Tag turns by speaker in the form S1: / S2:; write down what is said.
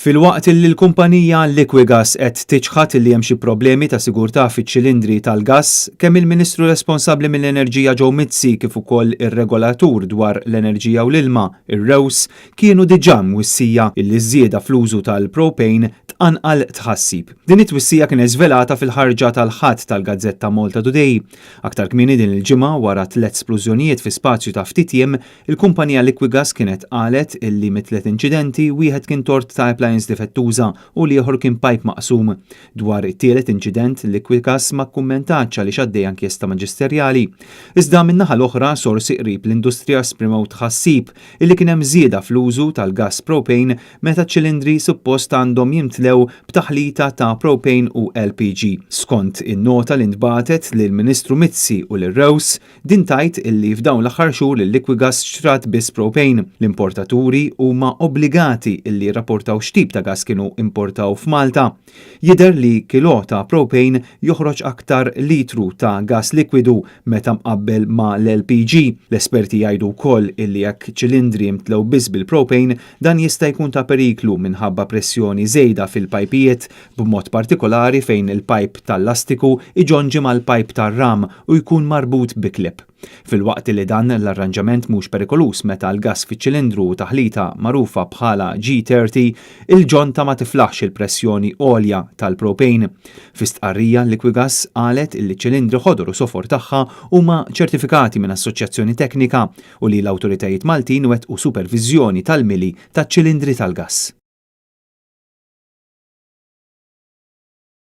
S1: Filwaqt li l-kumpanija Liquigas qed tiċħad li hemm xi problemi ta' sigurtà fiċ-ċilindri tal-gass, kemm il-Ministru responsabbli mill-Enerġija Joe Mizzi kif ukoll ir-regolatur dwar l-enerġija u l-ilma, ir-REWS, kienu diġà mwissija li żieda fl-użu tal-propane tqanqal tħassib. Din it-twissija kienet żvelata fil-ħarġa tal-ħadd tal-Gazzetta Malta Today. Aktar kmieni din il-ġimgħa wara 3 splużjonijiet fi spazju ta' ftit jiem, il-kumpanija Liquigas kienet qalet illi mit-3 inċidenti wieħed kien tort ta' difettuża u li ieħor kien pipe maqsum. Dwar it-tielet inċident Liquigas ma kkummentatx għaliex għaddej inkjesta maġisterjali. Iżda min-naħa l-oħra sorsi qrib l-industrija esprimew tħassib illi kien hemm żieda fl-użu tal-gass propane meta ċ-ċilindri suppost għandhom jimtlew b'taħlita ta' propane u LPG. Skont in-nota li ntbagħtet lill-Ministru Mizzi u lir-REWS din tgħid illi f'dawn l-aħħar xhur il-Liquigas xtrat biss propane. L-importaturi huma obbligati illi jirrapportaw xtip ta' gas kienu importaw f'Malta. Jidher li kilo ta' propane joħroġ aktar litru ta' gas likwidu meta mqabbel ma' l-LPG. L-esperti jgħidu wkoll illi jekk ċilindri jimtlew biss bil-propane dan jista' jkun ta' periklu minħabba pressjoni żejda fil-pajpijiet b'mod partikolari fejn il-pipe tal-lastiku iġonġi mal-pipe tar-ram u jkun marbut bi klip. Fil-waqt li dan l-arranġament mhux perikolus meta l-gass fiċ-ċilindru taħlita magħrufa bħala G30 il-ġonta ma tiflaħx il-pressjoni għolja tal-propane. Fi stqarrija Liquigas qalet illi ċilindri ħodor u sofor tagħha huma ċertifikati minn assoċjazzjoni teknika u li l-awtoritajiet Maltin wettqu superviżjoni tal-mili taċ-ċilindri tal-gass.